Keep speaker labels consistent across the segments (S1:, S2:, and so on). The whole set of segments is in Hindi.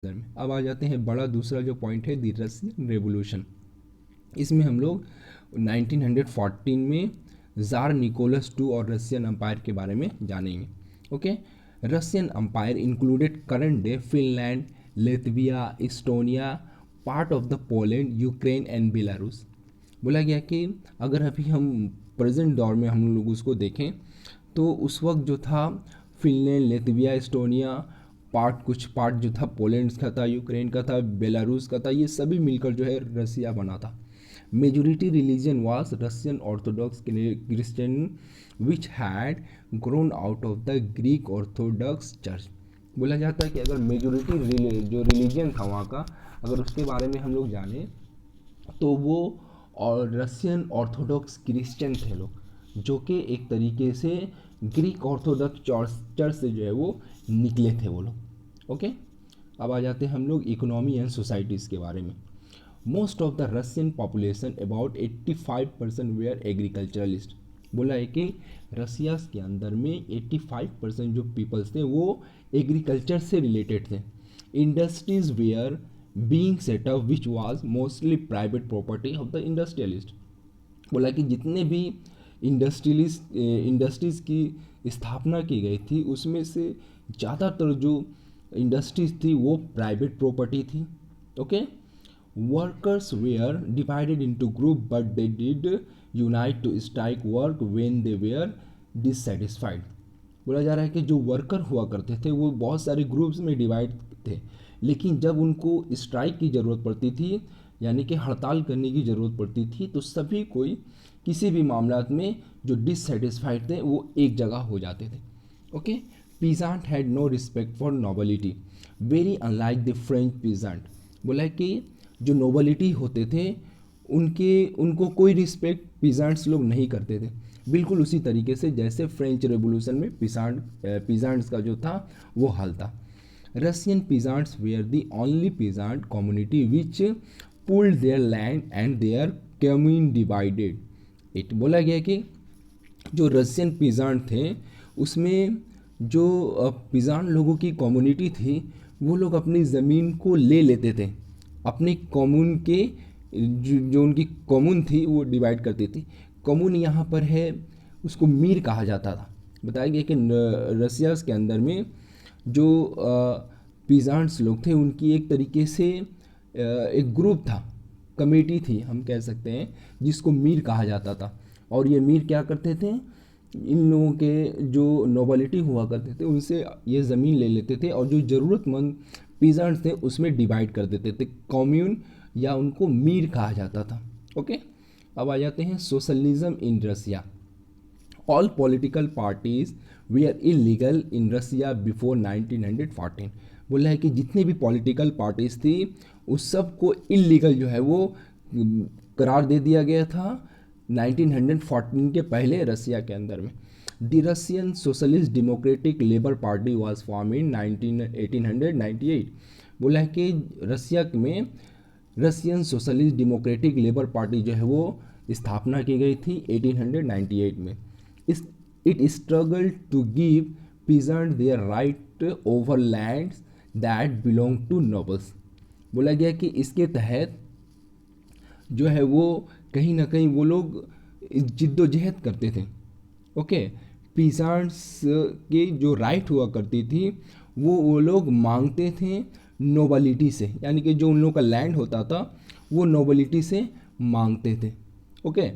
S1: में। अब आ जाते हैं बड़ा दूसरा जो पॉइंट है, द रशियन रेवोल्यूशन। इसमें हम लोग 1914 में ज़ार निकोलस II और रशियन अम्पायर के बारे में जानेंगे। ओके, Russian empire included current day Finland, Latvia, Estonia, part of the Poland, Ukraine and Belarus. बोला गया कि अगर अभी हम प्रेजेंट दौर में हम लोग उसको देखें तो उस वक्त जो था फिनलैंड, लेत्विया, इस्टोनिया, कुछ पार्ट जो था पोलैंड का था, यूक्रेन का था, बेलारूस का था, ये सभी मिलकर जो है रसिया बना था। Majority religion was Russian Orthodox Christian which had grown out of the Greek Orthodox church. बोला जाता है कि अगर मेजोरिटी जो रिलीजन था वहाँ का, अगर उसके बारे में हम लोग जाने तो वो और रशियन ऑर्थोडॉक्स क्रिश्चियन थे लोग, जो कि एक तरीके से ग्रीक ऑर्थोडॉक्स चर्च से जो है वो निकले थे वो लोग। ओके, अब आ जाते हैं हम लोग इकोनॉमी एंड सोसाइटीज़ के बारे में। Most of the Russian population about 85% were agriculturalist. बोला है कि रसिया के अंदर में 85% जो पीपल्स थे वो एग्रीकल्चर से रिलेटेड थे। Industries were being set up which was mostly private property of the industrialist. बोला कि जितने भी इंडस्ट्रीज़ की स्थापना की गई थी उसमें से ज़्यादातर जो इंडस्ट्रीज थी वो प्राइवेट प्रॉपर्टी थी। Okay, workers were divided into group but they did unite to strike work when they were dissatisfied. बोला जा रहा है कि जो वर्कर हुआ करते थे वो बहुत सारे ग्रुप्स में डिवाइड थे, लेकिन जब उनको स्ट्राइक की ज़रूरत पड़ती थी यानी कि हड़ताल करने की ज़रूरत पड़ती थी तो सभी कोई किसी भी मामलात में जो डिससेटिस्फाइड थे वो एक जगह हो जाते थे। Okay, peasant had no respect for nobility very unlike the French peasant. बोला कि जो नोबलिटी होते थे उनको कोई रिस्पेक्ट पीजेंट्स लोग नहीं करते थे, बिल्कुल उसी तरीके से जैसे फ्रेंच रेवोल्यूशन में पीजेंट्स का जो था वो हाल था। Russian peasants were the only peasant community which pulled their land and their commune divided it. बोला गया कि जो रशियन पीजेंट थे उसमें जो पीजेंट लोगों की कम्युनिटी थी वो लोग अपनी ज़मीन को ले लेते थे, अपने कम्यून के जो उनकी कम्यून थी वो डिवाइड करती थी। कम्यून यहाँ पर है उसको मीर कहा जाता था। बताया गया कि रसिया के अंदर में जो पीजेंट्स लोग थे उनकी एक तरीके से एक ग्रुप था, कमेटी थी हम कह सकते हैं, जिसको मीर कहा जाता था। और ये मीर क्या करते थे, इन लोगों के जो नोबलिटी हुआ करते थे उनसे ये ज़मीन ले लेते थे और जो ज़रूरतमंद पीजेंट्स थे उसमें डिवाइड कर देते थे, कम्यून या उनको मीर कहा जाता था। ओके, अब आ जाते हैं socialism in Russia. All political parties were illegal in Russia before 1914। बोला है कि जितने भी पॉलिटिकल पार्टीज थी उस सब को इलीगल जो है वो करार दे दिया गया था 1914 के पहले रसिया के अंदर में। The Russian socialist democratic labour party was form in 1898। बोला है कि रसिया में Russian socialist democratic labour party जो है वो स्थापना की गई थी 1898 में। It struggle to give peasant their right over lands that belong to nobles. बोला गया कि इसके तहत जो है वो कहीं ना कहीं वो लोग जिद्दोजहद करते थे। ओके, पीजेंट्स के जो राइट हुआ करती थी वो लोग मांगते थे नोबलिटी से, यानी कि जो उन लोगों का लैंड होता था वो नोबलिटी से मांगते थे। Okay,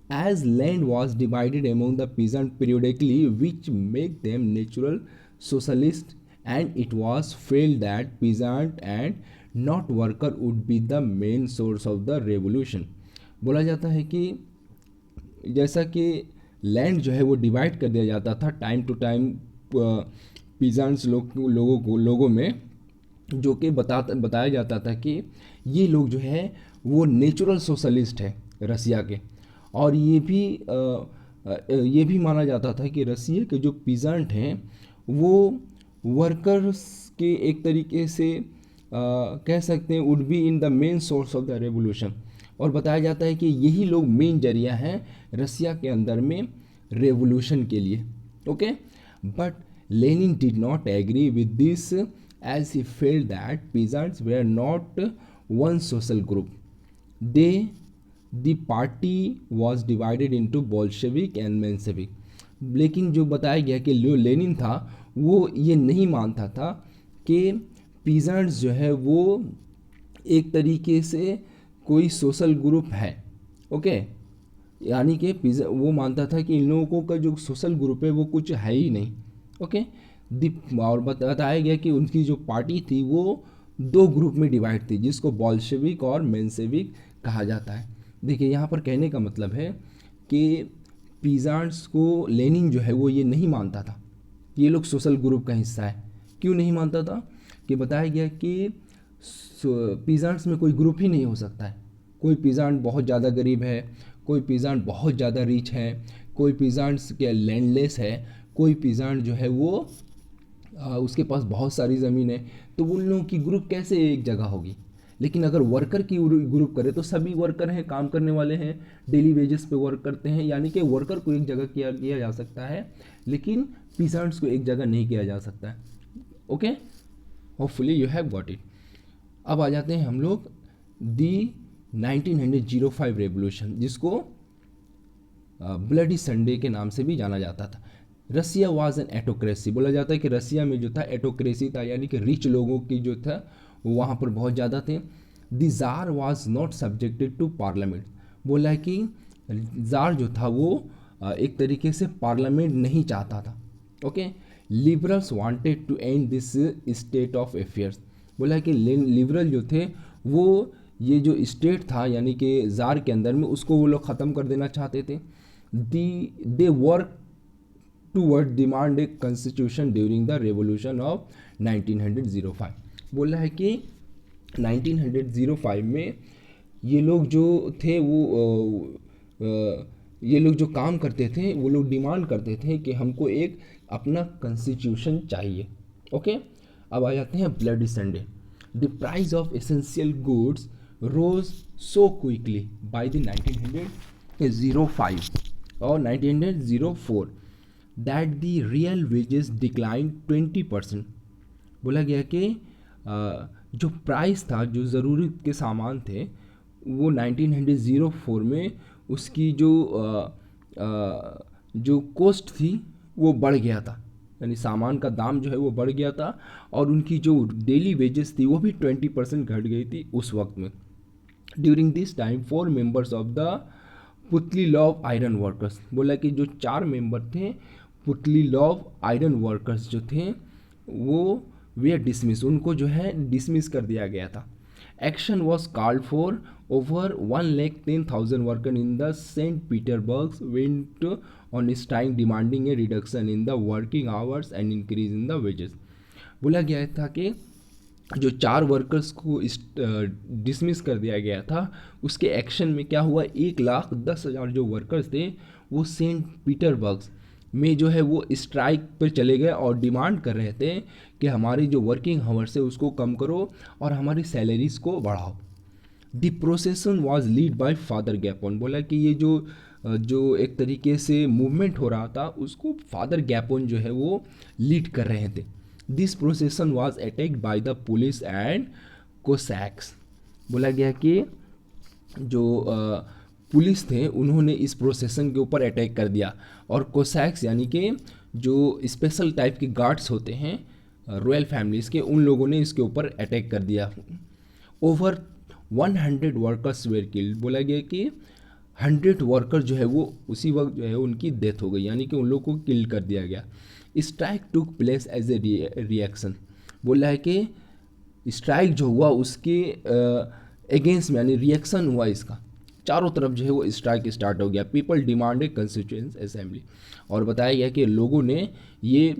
S1: as land was divided among the peasant periodically which make them natural socialist, and it was felt that peasant and not worker would be the main source of the revolution। बोला जाता है कि जैसा कि लैंड जो है वो डिवाइड कर दिया जाता था टाइम टू टाइम पीजेंट्स लोगों में, जो कि बताया जाता था कि ये लोग जो है वो नेचुरल सोशलिस्ट है रसिया के। और ये भी माना जाता था कि रसिया के जो पीजेंट हैं वो वर्कर्स के एक तरीके से कह सकते हैं would be in the main source of the revolution. और बताया जाता है कि यही लोग मेन जरिया हैं रसिया के अंदर में रेवोल्यूशन के लिए। Okay, but Lenin did not agree with this as he felt that peasants were not one social group. They, the party was divided into Bolshevik and Menshevik. लेकिन जो बताया गया कि लेनिन था वो ये नहीं मानता था कि पीजेंट्स जो है वो एक तरीके से कोई सोशल ग्रुप है, ओके। यानी कि वो मानता था कि इन लोगों का जो सोशल ग्रुप है वो कुछ है ही नहीं, ओके। और बताया गया कि उनकी जो पार्टी थी वो दो ग्रुप में डिवाइड थी, जिसको बॉल्शेविक और मेंशेविक कहा जाता है। देखिए यहाँ पर कहने का मतलब है कि पीजेंट्स को लेनिन जो है वो ये नहीं मानता था कि ये लोग सोशल ग्रुप का हिस्सा है। क्यों नहीं मानता था? कि बताया गया कि पीजेंट्स में कोई ग्रुप ही नहीं हो सकता है। कोई पीजेंट बहुत ज़्यादा गरीब है, कोई पीजेंट बहुत ज़्यादा रिच है, कोई पीजेंट्स के लैंडलेस है, कोई पीजेंट जो है वो उसके पास बहुत सारी ज़मीन है, तो उन लोगों की ग्रुप कैसे एक जगह होगी। लेकिन अगर वर्कर की ग्रुप करें तो सभी वर्कर हैं, काम करने वाले हैं, डेली वेजेस पे वर्क करते हैं, यानी कि वर्कर को एक जगह किया जा सकता है, लेकिन पीजेंट्स को एक जगह नहीं किया जा सकता है, okay. Hopefully you have got it. अब आ जाते हैं हम लोग दी 1905 रेवोल्यूशन, जिसको ब्लडी संडे के नाम से भी जाना जाता था। रसिया वाज एन एटोक्रेसी, बोला जाता है कि रसिया में जो था एटोक्रेसी था, यानी कि रिच लोगों की जो था वो वहाँ पर बहुत ज़्यादा थे। The tsar was not subjected to parliament, बोला है कि जार जो था वो एक तरीके से पार्लियामेंट नहीं चाहता था, okay. Liberals wanted to end this state of affairs, बोला है कि लिबरल जो थे वो ये जो स्टेट था यानी कि जार के अंदर में उसको वो लोग ख़त्म कर देना चाहते थे। They work toward demand a constitution during the revolution of 1905, बोला है कि 1905 में ये लोग जो थे वो ये लोग जो काम करते थे वो लोग डिमांड करते थे कि हमको एक अपना कॉन्स्टिट्यूशन चाहिए, ओके। अब आ जाते हैं bloody Sunday. The price of essential goods rose so quickly by the 1905 और 1904 that the real wages decline 20%, बोला गया कि जो प्राइस था, जो ज़रूरत के सामान थे, वो 1904 में उसकी जो कॉस्ट थी वो बढ़ गया था, यानी सामान का दाम जो है वो बढ़ गया था, और उनकी जो डेली वेजेस थी वो भी 20% घट गई थी उस वक्त में। During this time 4 members of the पुतली लॉव आयरन वर्कर्स, बोला कि जो 4 मेंबर थे पुतली लॉव आयरन वर्कर्स जो थे वो वे डिसमिस, उनको जो है डिसमिस कर दिया गया था। Action was called for over 110,000 worker in the Saint Petersburg went on strike demanding a reduction in the working hours and increase in the wages. बोला गया था कि जो 4 वर्कर्स को डिसमिस कर दिया गया था, उसके एक्शन में क्या हुआ, 1,10,000 जो वर्कर्स थे वो सेंट पीटरबर्ग में जो है वो स्ट्राइक पर चले गए और डिमांड कर रहे थे कि हमारी जो वर्किंग आवर्स है उसको कम करो और हमारी सैलरीज को बढ़ाओ। The procession was led by Father Gapon, बोला कि ये जो एक तरीके से मूवमेंट हो रहा था उसको फादर गैपोन जो है वो लीड कर रहे थे। This प्रोसेसन was attacked by the police and Cossacks, बोला गया कि जो पुलिस थे उन्होंने इस प्रोसेसन के ऊपर अटैक कर दिया, और कोसैक्स यानी कि जो स्पेशल टाइप के गार्ड्स होते हैं रॉयल फैमिलीज़ के, उन लोगों ने इसके ऊपर अटैक कर दिया। ओवर 100 वर्कर्स वेर किल्ड, बोला गया कि 100 वर्कर जो है वो उसी वक्त जो है उनकी डेथ हो गई, यानी कि उन लोगों को किल कर दिया गया। Strike took place as a reaction, बोला है कि स्ट्राइक जो हुआ उसके अगेंस्ट में, यानी रिएक्शन हुआ इसका, चारों तरफ जो है वो स्ट्राइक स्टार्ट हो गया। पीपल डिमांड ए कॉन्स्टिट्यूएंट असेंबली, और बताया गया कि लोगों ने ये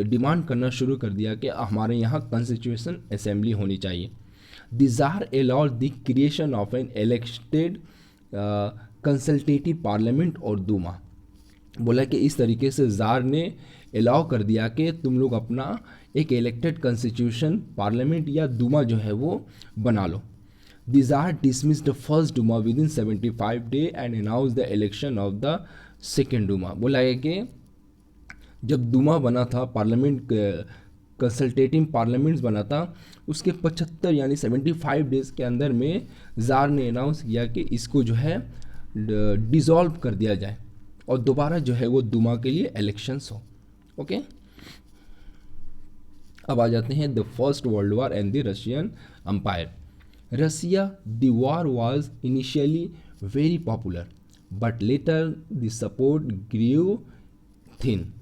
S1: डिमांड करना शुरू कर दिया कि हमारे यहाँ कॉन्स्टिट्यूशन असेंबली होनी चाहिए। The jar allowed the creation of an elected consultative parliament और दूमा, बोला कि इस तरीके से जार ने अलाउ कर दिया कि तुम लोग अपना एक इलेक्टेड कॉन्स्टिट्यूशन पार्लियामेंट या दूमा जो है वो बना लो। The Tsar dismissed the first Duma within 75 days and announced the election of the second Duma, बोला है कि जब दूमा बना था पार्लियामेंट कंसल्टेटिव पार्लियामेंट्स बना था, उसके 75 यानी 75 डेज के अंदर में ज़ार ने अनाउंस किया कि इसको जो है डिज़ोल्व कर दिया जाए और दोबारा जो है वो दुमा के लिए इलेक्शंस हो। ओके, अब आ जाते हैं the first world war and the Russian empire. Russia, the war was initially very popular but later the support grew thin.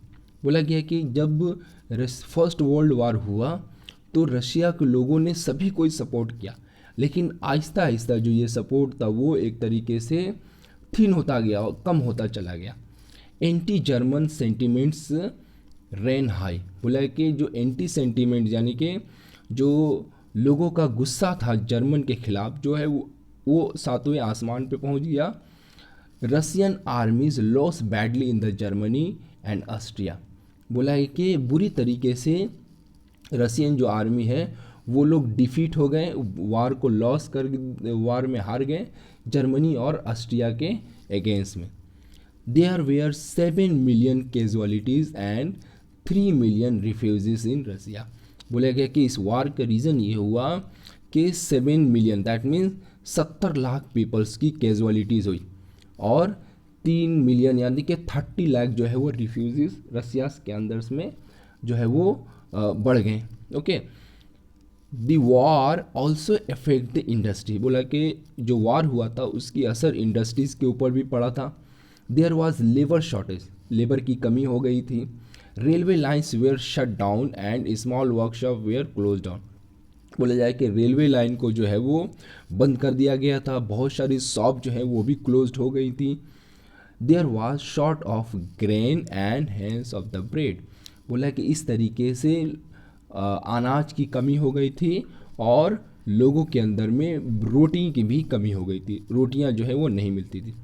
S1: बोला गया कि जब फर्स्ट वर्ल्ड वॉर हुआ तो रशिया के लोगों ने सभी कोई सपोर्ट किया, लेकिन आहिस्ता आहिस्ता जो ये सपोर्ट था वो एक तरीके से थिन होता गया और कम होता चला गया। Anti German sentiments rain high. बोला कि जो एंटी सेंटिमेंट यानी कि जो लोगों का गुस्सा था जर्मन के खिलाफ जो है वो सातवें आसमान पे पहुंच गया। Russian आर्मीज loss badly in the Germany and Austria. बोला है कि बुरी तरीके से रशियन जो आर्मी है वो लोग डिफीट हो गए, वार को लॉस कर, वार में हार गए जर्मनी और ऑस्ट्रिया के अगेंस्ट में। There were 7 million casualties and 3 million refugees in Russia. बोला गया कि इस वार का रीज़न ये हुआ कि 7 million that means 70 lakh peoples की कैजुअलिटीज़ हुई और 3 मिलियन यानी कि 30 लाख जो है वो रिफ्यूजीज रसिया के अंदर में जो है वो बढ़ गए। Okay, the war also affect the industry. बोला कि जो वार हुआ था उसकी असर इंडस्ट्रीज़ के ऊपर भी पड़ा था। There was labour shortage, labour की कमी हो गई थी। Railway lines were shut down and small workshop were close down. बोला जाए कि रेलवे लाइन को जो है वो बंद कर दिया गया था, बहुत सारी शॉप जो है वो भी क्लोज्ड हो गई थी। There was short of grain and hence of the bread. बोला कि इस तरीके से अनाज की कमी हो गई थी और लोगों के अंदर में रोटी की भी कमी हो गई थी, रोटियां जो है वो नहीं मिलती थी।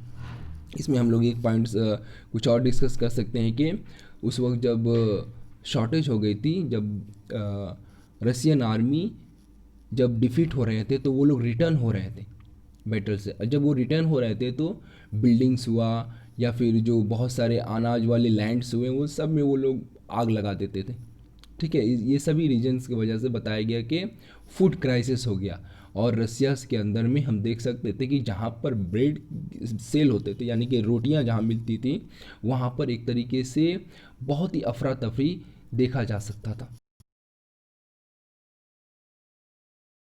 S1: इसमें हम लोग एक पॉइंट कुछ और डिस्कस कर सकते हैं कि उस वक्त जब शॉर्टेज हो गई थी, जब रशियन आर्मी जब डिफीट हो रहे थे तो वो लोग रिटर्न हो रहे थे बैटल से। जब वो रिटर्न हो रहे थे तो बिल्डिंग्स हुआ या फिर जो बहुत सारे अनाज वाले लैंड्स हुए वो सब में वो लोग आग लगा देते थे। ठीक है, ये सभी रीजन्स की वजह से बताया गया कि फूड क्राइसिस हो गया। और रसिया के अंदर में हम देख सकते थे कि जहाँ पर ब्रेड सेल होते थे यानी कि रोटियां जहाँ मिलती थी वहाँ पर एक तरीके से बहुत ही अफरा तफरी देखा जा सकता था।